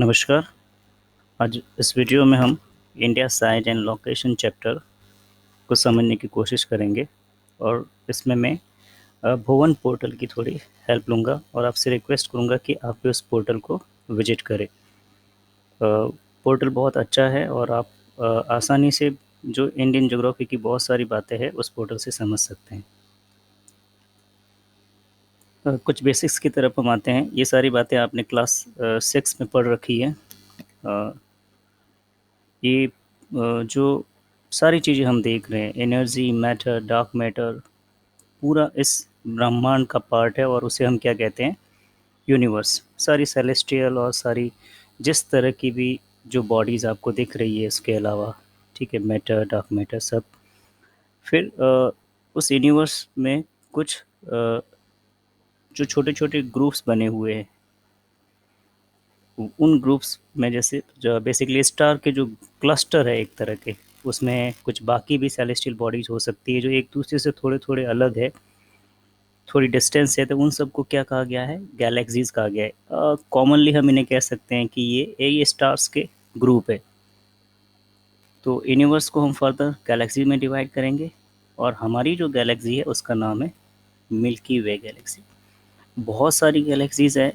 नमस्कार। आज इस वीडियो में हम India size and location chapter को समझने की कोशिश करेंगे और इसमें मैं भुवन पोर्टल की थोड़ी हेल्प लूँगा और आपसे रिक्वेस्ट करूँगा कि आप भी उस पोर्टल को विजिट करें। पोर्टल बहुत अच्छा है और आप आसानी से जो इंडियन ज्योग्राफी की बहुत सारी बातें हैं उस पोर्टल से समझ सकते हैं। कुछ बेसिक्स की तरफ हम आते हैं। ये सारी बातें आपने क्लास 6 में पढ़ रखी है। अ, ये जो सारी चीज़ें हम देख रहे हैं, एनर्जी, मैटर, डार्क मैटर, पूरा इस ब्रह्मांड का पार्ट है और उसे हम क्या कहते हैं? यूनिवर्स। सारी सेलेस्टियल और सारी जिस तरह की भी जो बॉडीज़ आपको दिख रही है इसके अलावा, ठीक है, मैटर, डार्क मैटर सब। फिर उस यूनिवर्स में कुछ जो छोटे-छोटे ग्रुप्स बने हुए हैं, उन ग्रुप्स में जैसे जो बेसिकली स्टार के जो क्लस्टर है एक तरह के, उसमें कुछ बाकी भी सेलेस्टियल बॉडीज हो सकती है जो एक दूसरे से थोड़े थोड़े अलग है, थोड़ी डिस्टेंस है, तो उन सबको क्या कहा गया है? गैलेक्सीज कहा गया है। कॉमनली हम इन्हें कह सकते हैं कि ये स्टार्स के ग्रुप है। तो यूनिवर्स को हम फर्दर गैलेक्सी में डिवाइड करेंगे और हमारी जो गैलेक्सी है उसका नाम है मिल्की वे गैलेक्सी। बहुत सारी गैलेक्सीज है।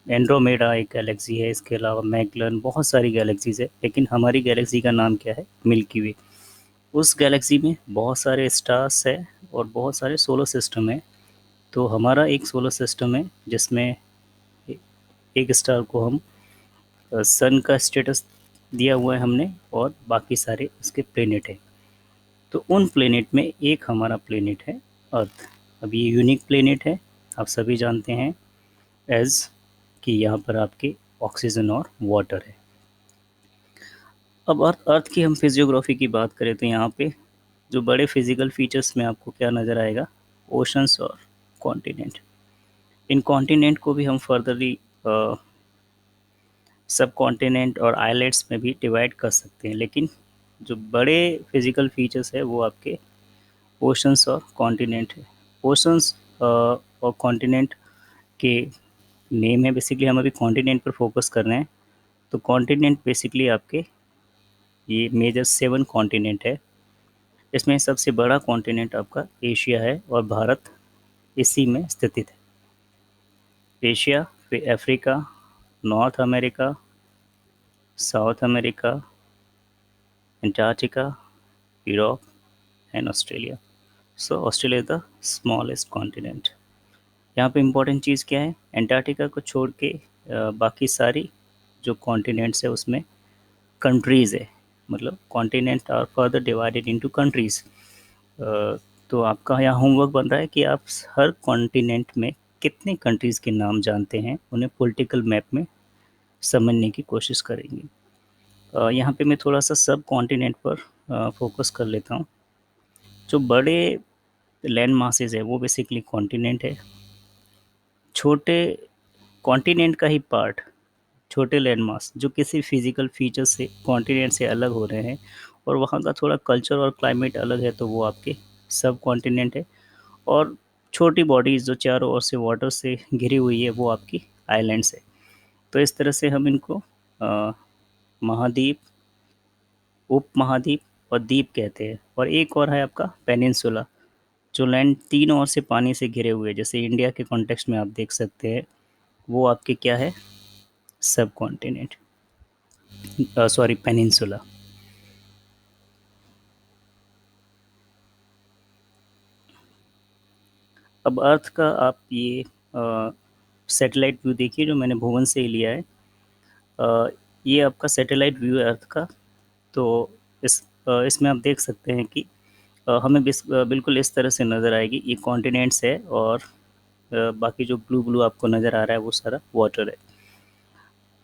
एंड्रोमेडा एक गैलेक्सी है, इसके अलावा मैगलन, बहुत सारी गैलेक्सीज है, लेकिन हमारी गैलेक्सी का नाम क्या है? मिल्की वे। उस गैलेक्सी में बहुत सारे स्टार्स है और बहुत सारे सोलर सिस्टम है। तो हमारा एक सोलर सिस्टम है जिसमें एक स्टार को हम सन का स्टेटस दिया हुआ है हमने, और बाकी सारे उसके प्लेनेट है। तो उन प्लेनेट में एक हमारा प्लेनेट है अर्थ। अब ये यूनिक प्लेनेट है, आप सभी जानते हैं एज कि यहाँ पर आपके ऑक्सीजन और वाटर है। अब अर्थ की हम फिजियोग्राफी की बात करें तो यहाँ पे जो बड़े फिजिकल फीचर्स में आपको क्या नज़र आएगा? ओशंस और कॉन्टिनेंट। इन कॉन्टिनेंट को भी हम फर्दरली सब कॉन्टिनेंट और आइलैंड्स में भी डिवाइड कर सकते हैं, लेकिन जो बड़े फिजिकल फीचर्स है वो आपके ओशंस और कॉन्टिनेंट है। ओशंस और कॉन्टिनेंट के नेम है। बेसिकली हम अभी कॉन्टिनेंट पर फोकस कर रहे हैं। तो कॉन्टिनेंट बेसिकली आपके ये मेजर 7 कॉन्टिनेंट है। इसमें सबसे बड़ा कॉन्टिनेंट आपका एशिया है और भारत इसी में स्थित है। एशिया, फिर Africa, north America, south America, Antarctica, Europe and Australia. So Australia is the smallest continent. यहाँ पे इम्पोर्टेंट चीज़ क्या है? अंटार्कटिका को छोड़ के बाकी सारी जो कॉन्टिनेंट्स है उसमें कंट्रीज़ है, मतलब continent are further divided into countries. तो आपका यहाँ होमवर्क बन रहा है कि आप हर कॉन्टिनेंट में कितने कंट्रीज़ के नाम जानते हैं, उन्हें पॉलिटिकल मैप में समझने की कोशिश करेंगे। यहाँ पे मैं थोड़ा सा सब कॉन्टिनेंट पर फोकस कर लेता हूँ। जो बड़े लैंड मासेस है वो बेसिकली कॉन्टिनेंट है। छोटे कॉन्टिनेंट का ही पार्ट, छोटे लैंड मास जो किसी फिजिकल फीचर से कॉन्टिनेंट से अलग हो रहे हैं और वहाँ का थोड़ा कल्चर और क्लाइमेट अलग है, तो वो आपके सब कॉन्टिनेंट है। और छोटी बॉडीज़ जो चारों ओर से वाटर से घिरी हुई है वो आपकी आइलैंड्स है। तो इस तरह से हम इनको महाद्वीप, उप महाद्वीप और द्वीप कहते हैं। और एक और है आपका पेनिनसुला, जो लैंड तीनों ओर से पानी से घिरे हुए, जैसे इंडिया के कॉन्टेक्स्ट में आप देख सकते हैं, वो आपके क्या है? सब कॉन्टिनेंट, सॉरी, पेनिनसुला। अब अर्थ का आप ये सैटेलाइट व्यू देखिए जो मैंने भुवन से ही लिया है। ये आपका सैटेलाइट व्यू है अर्थ का। तो इसमें आप देख सकते हैं कि हमें बिल्कुल इस तरह से नज़र आएगी। ये कॉन्टिनेंट्स है और बाकी जो ब्लू ब्लू आपको नज़र आ रहा है वो सारा वाटर है।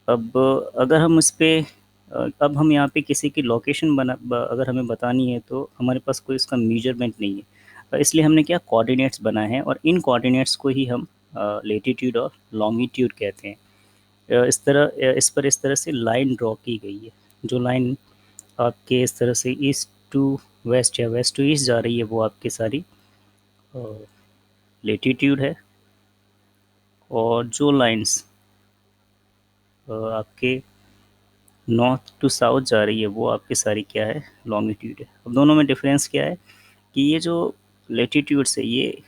अब अगर हम इस पे अब हम यहाँ पे किसी की लोकेशन अगर हमें बतानी है तो हमारे पास कोई इसका मेजरमेंट नहीं है। इसलिए हमने क्या कोऑर्डिनेट्स बनाए हैं और इन कोऑर्डिनेट्स को ही हम लेटीट्यूड और लॉन्गिट्यूड कहते हैं। इस पर इस तरह से लाइन ड्रॉ की गई है। जो लाइन आपके इस तरह से ईस्ट टू वेस्ट या वेस्ट टू ईस्ट जा रही है वो आपकी सारी लेटीट्यूड है। और जो लाइंस आपके नॉर्थ टू साउथ जा रही है, वो आपकी सारी क्या है, लॉन्गिट्यूड है। अब दोनों में डिफरेंस क्या है कि ये जो लेटीट्यूड्स है ये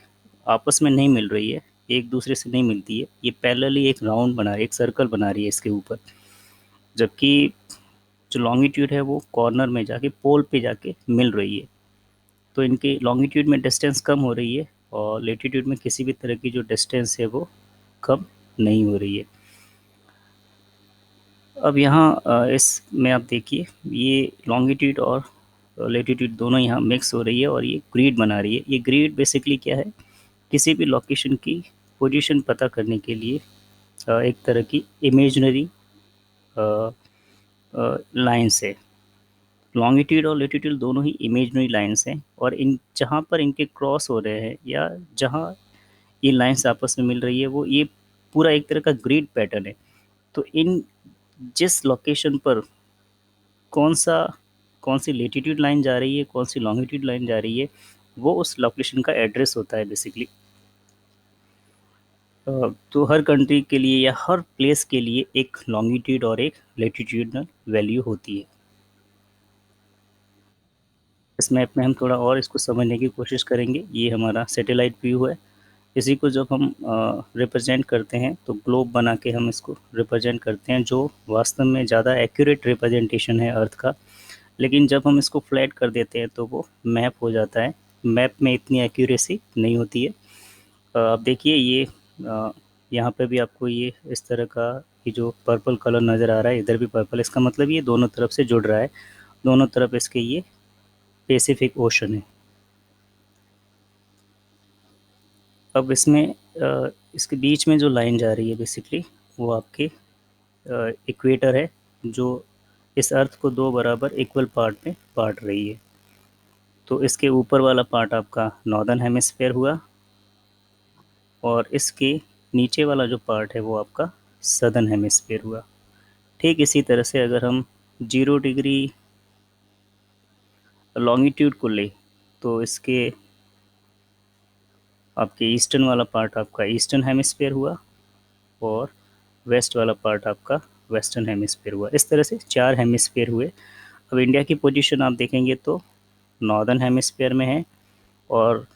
आपस में नहीं मिल रही है, एक दूसरे से नहीं मिलती है, ये पैरेलली एक राउंड बना रही है, एक सर्कल बना रही है इसके ऊपर। जबकि जो लॉन्गिट्यूड है वो कॉर्नर में जाके पोल पे जाके मिल रही है। तो इनकी लॉन्गिट्यूड में डिस्टेंस कम हो रही है और लेटीट्यूड में किसी भी तरह की जो डिस्टेंस है वो कम नहीं हो रही है। अब यहाँ इसमें आप देखिए ये लॉन्गिट्यूड और लेटीट्यूड दोनों यहाँ मिक्स हो रही है और ये ग्रिड बना रही है। ये ग्रिड बेसिकली क्या है, किसी भी लोकेशन की पोजीशन पता करने के लिए एक तरह की इमेजिनरी लाइन्स है। लॉन्गिट्यूड और लेटीट्यूड दोनों ही इमेजिनरी लाइन्स हैं और इन जहाँ पर इनके क्रॉस हो रहे हैं या जहाँ ये लाइन्स आपस में मिल रही है वो ये पूरा एक तरह का ग्रिड पैटर्न है। तो इन जिस लोकेशन पर कौन सा कौन सी लेटीट्यूड लाइन जा रही है, कौन सी लॉन्गिट्यूड लाइन जा रही है, वो उस लोकेशन का एड्रेस होता है बेसिकली। तो हर कंट्री के लिए या हर प्लेस के लिए एक लॉन्गिट्यूड और एक लेटीट्यूडनल वैल्यू होती है। इस मैप में हम थोड़ा और इसको समझने की कोशिश करेंगे। ये हमारा सैटेलाइट व्यू है। इसी को जब हम रिप्रेजेंट करते हैं तो ग्लोब बना के हम इसको रिप्रेजेंट करते हैं, जो वास्तव में ज़्यादा एक्यूरेट रिप्रेजेंटेशन है अर्थ का। लेकिन जब हम इसको फ्लैट कर देते हैं तो वो मैप हो जाता है। मैप में इतनी एक्यूरेसी नहीं होती है। अब देखिए ये यहाँ पे भी आपको ये इस तरह का ये जो पर्पल कलर नज़र आ रहा है, इधर भी पर्पल, इसका मतलब ये दोनों तरफ से जुड़ रहा है। दोनों तरफ इसके ये पैसिफिक ओशन है। अब इसमें इसके बीच में जो लाइन जा रही है बेसिकली वो आपके इक्वेटर है, जो इस अर्थ को दो बराबर इक्वल पार्ट में बांट रही है। तो इसके ऊपर वाला पार्ट आपका नॉर्दर्न हेमिस्फेयर हुआ और इसके नीचे वाला जो पार्ट है वो आपका सदर्न हेमिस्फेयर हुआ। ठीक इसी तरह से अगर हम 0 डिग्री लॉन्गिट्यूड को ले तो इसके आपके ईस्टर्न वाला पार्ट आपका ईस्टर्न हेमिस्फेयर हुआ और वेस्ट वाला पार्ट आपका वेस्टर्न हेमिस्फेयर हुआ। इस तरह से 4 हेमिस्फेयर हुए। अब इंडिया की पोजीशन आप देखेंगे तो नॉर्दर्न हेमिस्फेयर में है और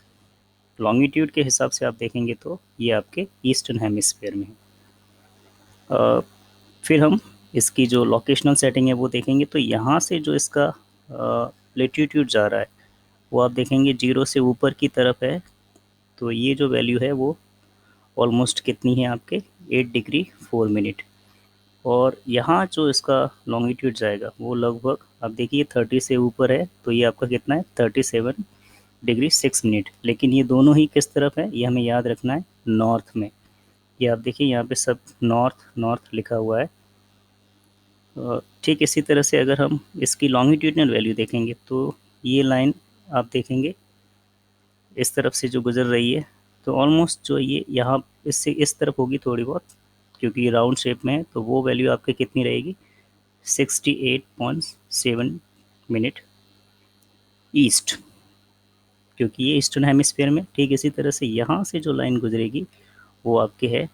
लॉन्गिट्यूड के हिसाब से आप देखेंगे तो ये आपके ईस्टर्न हेमिस्फेयर में है। फिर हम इसकी जो लोकेशनल सेटिंग है वो देखेंगे तो यहाँ से जो इसका लेटीट्यूड जा रहा है वो आप देखेंगे 0 से ऊपर की तरफ है। तो ये जो वैल्यू है वो ऑलमोस्ट कितनी है आपके 8 डिग्री 4 मिनट। और यहाँ जो इसका लॉन्गिट्यूड जाएगा वो लगभग आप देखिए 30 से ऊपर है, तो ये आपका कितना है 37 डिग्री 6 मिनट। लेकिन ये दोनों ही किस तरफ है ये हमें याद रखना है, नॉर्थ में। ये आप देखिए यहाँ पे सब नॉर्थ नॉर्थ लिखा हुआ है। ठीक इसी तरह से अगर हम इसकी लॉन्गिट्यूडनल वैल्यू देखेंगे तो ये लाइन आप देखेंगे इस तरफ से जो गुजर रही है तो ऑलमोस्ट जो ये यहाँ इससे इस तरफ होगी थोड़ी बहुत, क्योंकि ये राउंड शेप में है। तो वो वैल्यू आपकी कितनी रहेगी 68.7 मिनट ईस्ट, क्योंकि ये ईस्टर्न हेमिस्फीयर में। ठीक इसी तरह से यहाँ से जो लाइन गुजरेगी वो आपके है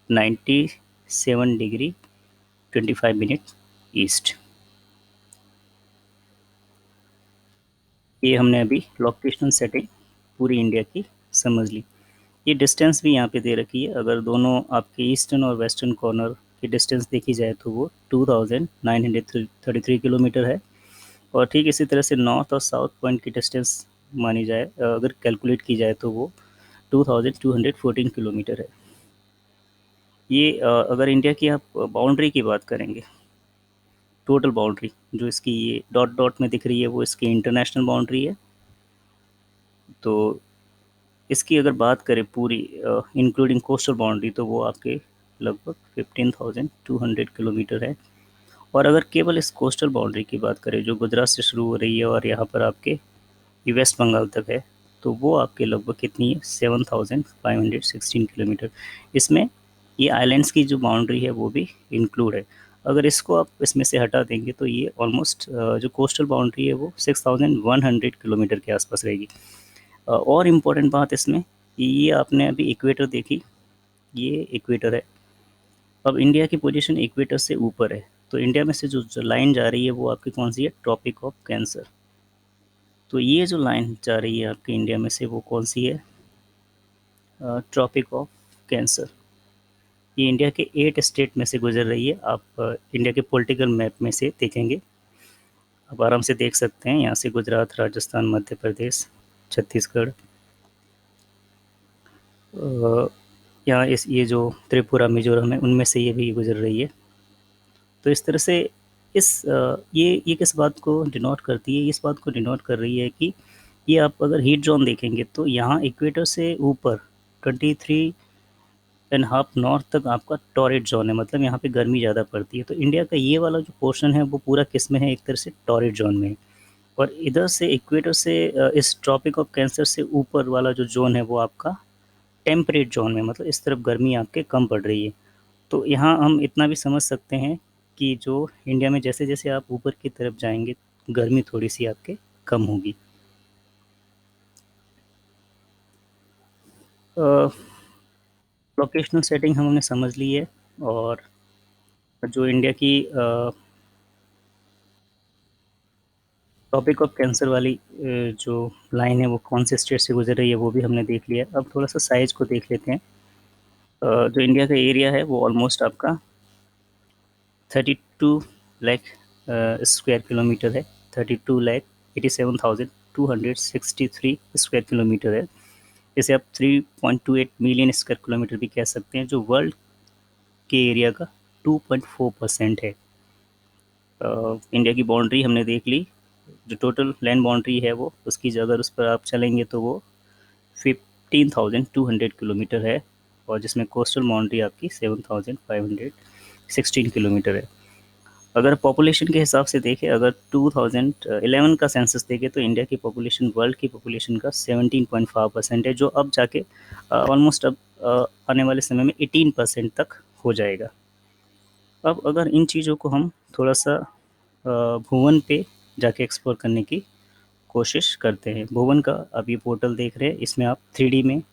97 डिग्री 25 मिनट ईस्ट। ये हमने अभी लोकेशनल सेटिंग पूरी इंडिया की समझ ली। ये डिस्टेंस भी यहाँ पे दे रखी है। अगर दोनों आपके ईस्टर्न और वेस्टर्न कॉर्नर की डिस्टेंस देखी जाए तो वो 2933 किलोमीटर है। और ठीक इसी तरह से नॉर्थ और साउथ पॉइंट की डिस्टेंस मानी जाए, अगर कैलकुलेट की जाए तो वो 2214 किलोमीटर है। ये अगर इंडिया की आप बाउंड्री की बात करेंगे, टोटल बाउंड्री जो इसकी ये डॉट डॉट में दिख रही है वो इसकी इंटरनेशनल बाउंड्री है। तो इसकी अगर बात करें पूरी इंक्लूडिंग कोस्टल बाउंड्री तो वो आपके लगभग 15,200 किलोमीटर है। और अगर केवल इस कोस्टल बाउंड्री की बात करें जो गुजरात से शुरू हो रही है और यहाँ पर आपके ये वेस्ट बंगाल तक है, तो वो आपके लगभग कितनी है 7,516 किलोमीटर। इसमें ये आइलैंड्स की जो बाउंड्री है वो भी इंक्लूड है। अगर इसको आप इसमें से हटा देंगे तो ये ऑलमोस्ट जो कोस्टल बाउंड्री है वो 6,100 किलोमीटर के आसपास रहेगी। और इम्पोर्टेंट बात इसमें, ये आपने अभी इक्वेटर देखी, ये इक्वेटर है। अब इंडिया की पोजीशन इक्वेटर से ऊपर है, तो इंडिया में से जो लाइन जा रही है वो आपकी कौन सी है, ट्रॉपिक ऑफ कैंसर। तो ये जो लाइन जा रही है आपकी इंडिया में से वो कौन सी है, ट्रॉपिक ऑफ कैंसर। ये इंडिया के 8 स्टेट में से गुजर रही है। आप इंडिया के पॉलिटिकल मैप में से देखेंगे, आप आराम से देख सकते हैं, यहाँ से गुजरात, राजस्थान, मध्य प्रदेश, छत्तीसगढ़, यहाँ इस ये जो त्रिपुरा, मिजोरम है, उनमें से ये भी गुजर रही है। तो इस तरह से ये किस बात को डिनोट करती है, इस बात को डिनोट कर रही है कि ये आप अगर हीट जोन देखेंगे तो यहाँ इक्वेटर से ऊपर 23.5 नॉर्थ तक आपका टॉरिड जोन है, मतलब यहाँ पे गर्मी ज़्यादा पड़ती है। तो इंडिया का ये वाला जो पोर्शन है वो पूरा किस में है, एक तरह से टॉरिड जोन में है। और इधर से इक्वेटर से इस ट्रॉपिक ऑफ कैंसर से ऊपर वाला जो जोन है वो आपका टेम्परेट जोन में, मतलब इस तरफ गर्मी आपके कम पड़ रही है। तो यहाँ हम इतना भी समझ सकते हैं कि जो इंडिया में जैसे जैसे आप ऊपर की तरफ जाएंगे गर्मी थोड़ी सी आपके कम होगी। लोकेशनल सेटिंग हमने समझ ली है। और जो इंडिया की टॉपिक ऑफ कैंसर वाली जो लाइन है वो कौन से स्टेट से गुजर रही है वो भी हमने देख लिया। अब थोड़ा सा साइज को देख लेते हैं। जो इंडिया का एरिया है वो ऑलमोस्ट आपका 32 लाख स्क्वायर किलोमीटर है। 32 लाख 87,263 स्क्वायर किलोमीटर है। इसे आप 3.28 मिलियन स्क्वायर किलोमीटर भी कह सकते हैं, जो वर्ल्ड के एरिया का 2.4% है। इंडिया की बाउंड्री हमने देख ली। जो टोटल लैंड बाउंड्री है वो उसकी अगर उस पर आप चलेंगे तो वो 15,200 किलोमीटर है, और जिसमें कोस्टल बाउंड्री आपकी 7,516 किलोमीटर है। अगर पॉपुलेशन के हिसाब से देखें, अगर 2011 का सेंसस देखें तो इंडिया की पॉपुलेशन वर्ल्ड की पॉपुलेशन का 17.5% है, जो अब जाके ऑलमोस्ट अब आने वाले समय में 18% तक हो जाएगा। अब अगर इन चीज़ों को हम थोड़ा सा भुवन पे जाके एक्सप्लोर करने की कोशिश करते हैं। भुवन का आप ये पोर्टल देख रहे हैं, इसमें आप 3D में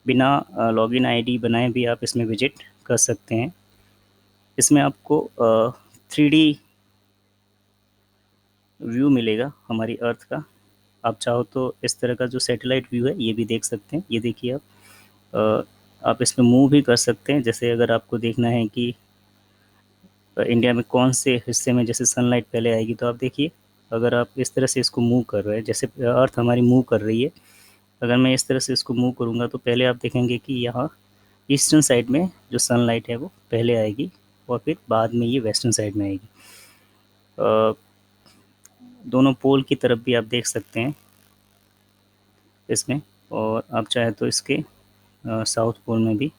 बिना लॉगिन आईडी बनाए भी आप इसमें विजिट कर सकते हैं। इसमें आपको 3D व्यू मिलेगा हमारी अर्थ का। आप चाहो तो इस तरह का जो सैटेलाइट व्यू है ये भी देख सकते हैं। ये देखिए आप इसमें मूव भी कर सकते हैं। जैसे अगर आपको देखना है कि इंडिया में कौन से हिस्से में जैसे सनलाइट पहले आएगी, तो आप देखिए अगर आप इस तरह से इसको मूव कर रहे हैं, जैसे अर्थ हमारी मूव कर रही है, अगर मैं इस तरह से इसको मूव करूँगा तो पहले आप देखेंगे कि यहाँ ईस्टर्न साइड में जो सनलाइट है वो पहले आएगी, और फिर बाद में ये वेस्टर्न साइड में आएगी। दोनों पोल की तरफ भी आप देख सकते हैं इसमें, और आप चाहे तो इसके साउथ पोल में भी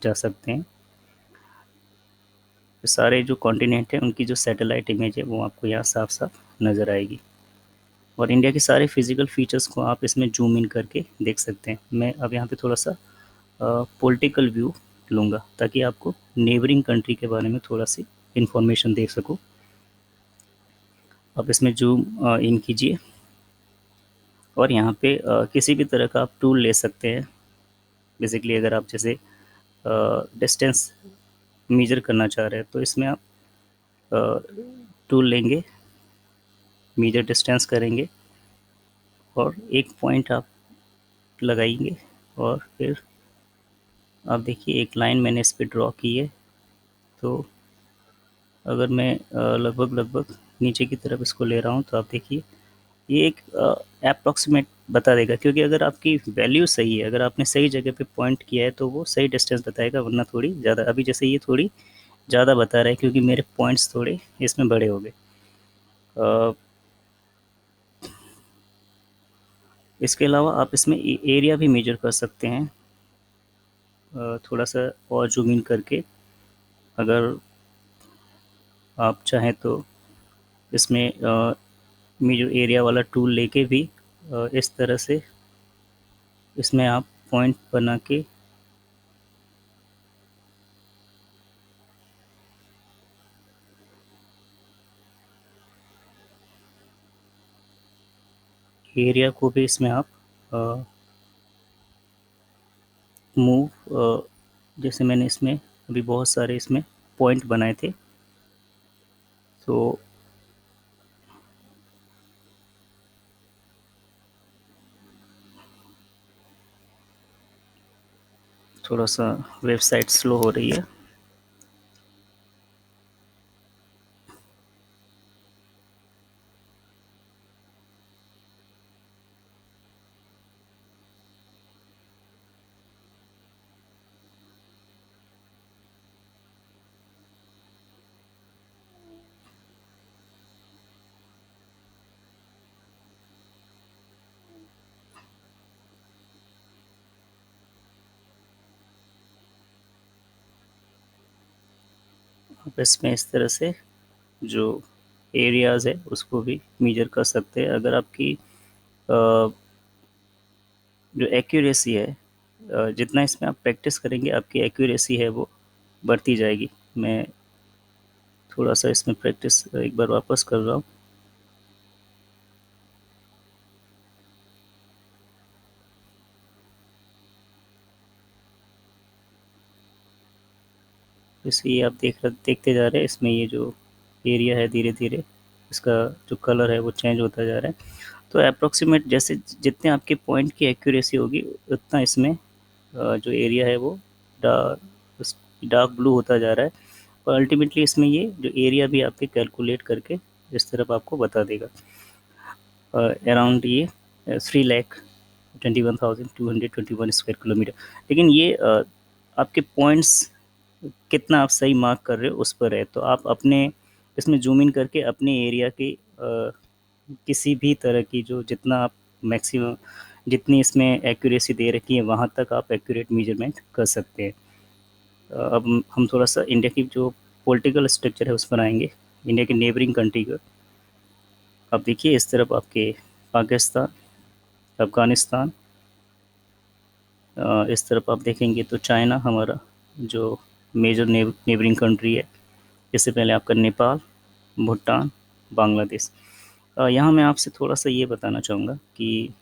जा सकते हैं। सारे जो कॉन्टिनेंट हैं उनकी जो सैटेलाइट इमेज है वो आपको यहाँ साफ साफ नज़र आएगी, और इंडिया के सारे फिजिकल फीचर्स को आप इसमें जूम इन करके देख सकते हैं। मैं अब यहाँ पे थोड़ा सा पॉलिटिकल व्यू लूँगा ताकि आपको नेबरिंग कंट्री के बारे में थोड़ा सी इन्फॉर्मेशन दे सकूँ। आप इसमें जूम इन कीजिए, और यहाँ पे किसी भी तरह का आप टूल ले सकते हैं। बेसिकली अगर आप जैसे डिस्टेंस मेजर करना चाह रहे हैं तो इसमें आप टूल लेंगे, मेजर डिस्टेंस करेंगे, और एक पॉइंट आप लगाएंगे, और फिर आप देखिए एक लाइन मैंने इस पर ड्रॉ की है। तो अगर मैं लगभग लगभग नीचे की तरफ इसको ले रहा हूँ तो आप देखिए ये एक अप्रॉक्सीमेट बता देगा, क्योंकि अगर आपकी वैल्यू सही है, अगर आपने सही जगह पे पॉइंट किया है तो वो सही डिस्टेंस बताएगा, वरना थोड़ी ज़्यादा, अभी जैसे ये थोड़ी ज़्यादा बता रहा है क्योंकि मेरे पॉइंट्स थोड़े इसमें बड़े हो गए। इसके अलावा आप इसमें एरिया भी मेजर कर सकते हैं, थोड़ा सा और जूम इन करके। अगर आप चाहें तो इसमें मेजर एरिया वाला टूल लेके भी इस तरह से इसमें आप पॉइंट बना के एरिया को भी इसमें आप मूव, जैसे मैंने इसमें अभी बहुत सारे इसमें पॉइंट बनाए थे। तो थोड़ा सा वेबसाइट स्लो हो रही है। आप इसमें इस तरह से जो एरियाज़ है उसको भी मेजर कर सकते हैं। अगर आपकी जो एक्यूरेसी है, जितना इसमें आप प्रैक्टिस करेंगे आपकी एक्यूरेसी है वो बढ़ती जाएगी। मैं थोड़ा सा इसमें प्रैक्टिस एक बार वापस कर रहा हूँ। इसलिए आप देखते जा रहे हैं इसमें ये जो एरिया है धीरे धीरे इसका जो कलर है वो चेंज होता जा रहा है। तो अप्रोक्सीमेट जैसे जितने आपके पॉइंट की एक्यूरेसी होगी उतना इसमें जो एरिया है वो डार्क ब्लू होता जा रहा है। और अल्टीमेटली इसमें ये जो एरिया भी आपके कैलकुलेट करके इस तरफ आपको बता देगा। अराउंड ये 3,21,221 स्क्वायर किलोमीटर। लेकिन ये आपके पॉइंट्स कितना आप सही मार्क कर रहे हो उस पर है। तो आप अपने इसमें ज़ूम इन करके अपने एरिया की किसी भी तरह की जो जितना आप मैक्सिमम जितनी इसमें एक्यूरेसी दे रखी है वहाँ तक आप एक्यूरेट मेजरमेंट कर सकते हैं। अब हम थोड़ा सा इंडिया की जो पॉलिटिकल स्ट्रक्चर है उस पर आएंगे। इंडिया की नेबरिंग कंट्री का अब देखिए इस तरफ आपके पाकिस्तान, अफ़गानिस्तान, इस तरफ आप देखेंगे तो चाइना हमारा जो मेजर नेबरिंग कंट्री है। इससे पहले आपका नेपाल, भूटान, बांग्लादेश। यहाँ मैं आपसे थोड़ा सा ये बताना चाहूँगा कि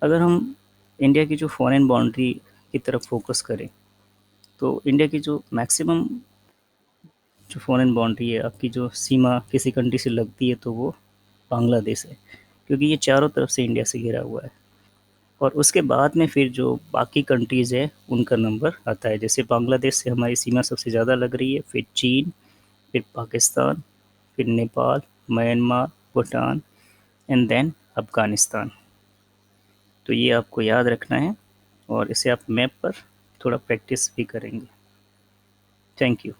अगर हम इंडिया की जो फॉरेन बाउंड्री की तरफ फोकस करें तो इंडिया की जो मैक्सिमम जो फॉरेन बाउंड्री है, आपकी जो सीमा किसी कंट्री से लगती है तो वो बांग्लादेश है, क्योंकि ये चारों तरफ से इंडिया से घिरा हुआ है। और उसके बाद में फिर जो बाकी कंट्रीज़ है उनका नंबर आता है। जैसे बांग्लादेश से हमारी सीमा सबसे ज़्यादा लग रही है, फिर चीन, फिर पाकिस्तान, फिर Nepal, Myanmar, Bhutan and then Afghanistan. तो ये आपको याद रखना है और इसे आप मैप पर थोड़ा प्रैक्टिस भी करेंगे। Thank you.